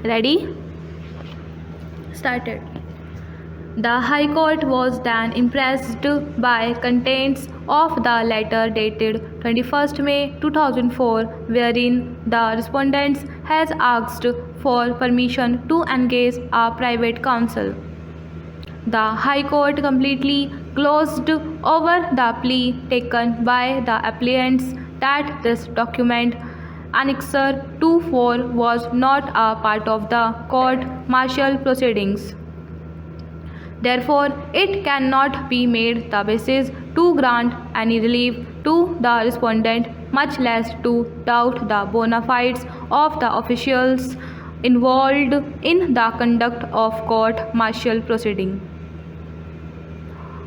Ready? Started. The High Court was then impressed by contents of the letter dated 21st May 2004, wherein the respondents has asked for permission to engage a private counsel. The High Court completely closed over the plea taken by the applicants that this document Annexure 24 was not a part of the court-martial proceedings. Therefore, it cannot be made the basis to grant any relief to the respondent, much less to doubt the bona fides of the officials involved in the conduct of court-martial proceeding.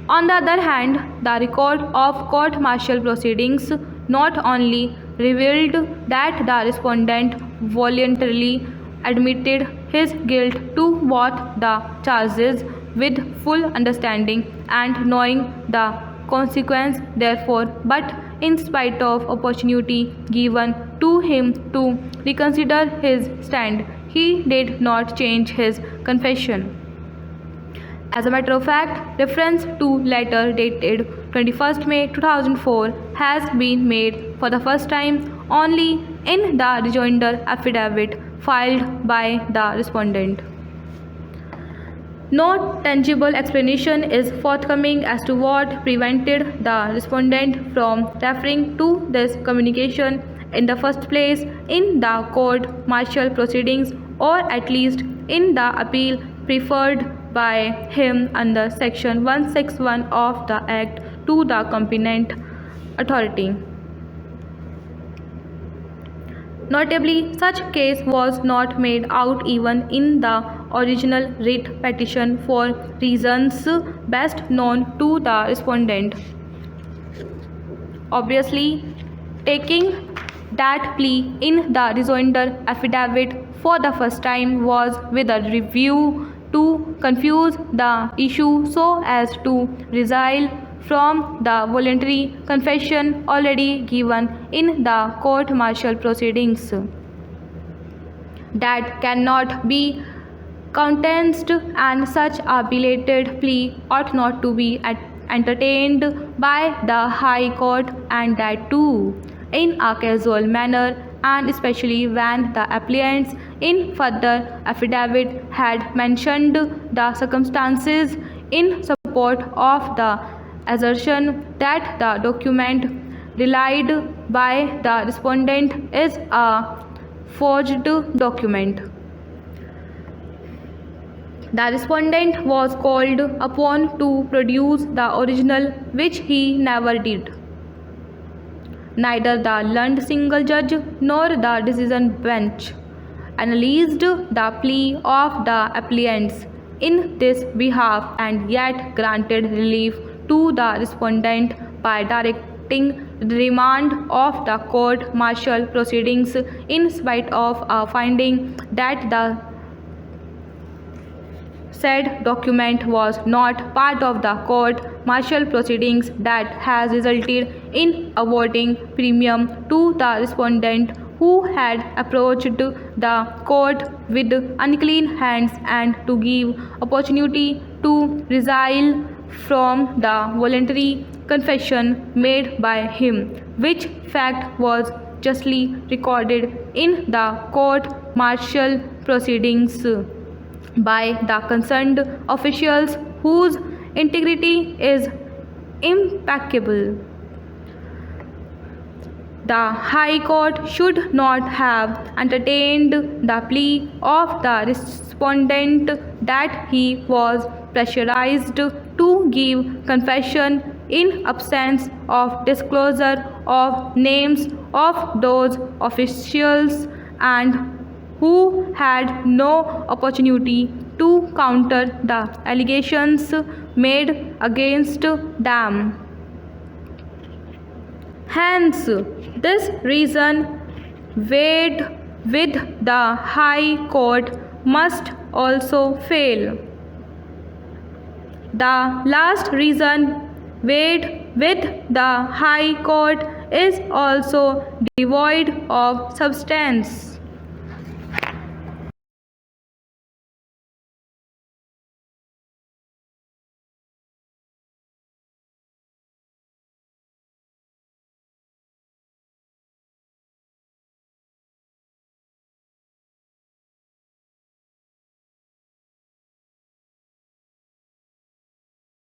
On the other hand, the record of court-martial proceedings not only revealed that the respondent voluntarily admitted his guilt to both the charges with full understanding and knowing the consequence therefore, but in spite of opportunity given to him to reconsider his stand, he did not change his confession. As a matter of fact, reference to letter dated 21st May 2004 has been made for the first time only in the rejoinder affidavit filed by the respondent. No tangible explanation is forthcoming as to what prevented the respondent from referring to this communication in the first place in the court-martial proceedings, or at least in the appeal preferred by him under Section 161 of the Act to the competent authority. Notably, such case was not made out even in the original writ petition for reasons best known to the respondent. Obviously, taking that plea in the rejoinder affidavit for the first time was with a review to confuse the issue so as to resile from the voluntary confession already given in the court-martial proceedings. That cannot be countenanced, and such a belated plea ought not to be entertained by the High Court, and that too in a casual manner, and especially when the applicants in further affidavit had mentioned the circumstances in support of the assertion that the document relied by the respondent is a forged document. The respondent was called upon to produce the original, which he never did. Neither the learned single judge nor the decision bench analyzed the plea of the applicants in this behalf, and yet granted relief to the respondent by directing the remand of the court-martial proceedings in spite of a finding that the said document was not part of the court-martial proceedings, that has resulted in awarding premium to the respondent who had approached the court with unclean hands, and to give opportunity to resile from the voluntary confession made by him, which fact was justly recorded in the court-martial proceedings by the concerned officials whose integrity is impeccable. The High Court should not have entertained the plea of the respondent that he was pressurized to give confession in absence of disclosure of names of those officials, and who had no opportunity to counter the allegations made against them. Hence, this reason weighed with the High Court must also fail. The last reason weighed with the High Court is also devoid of substance.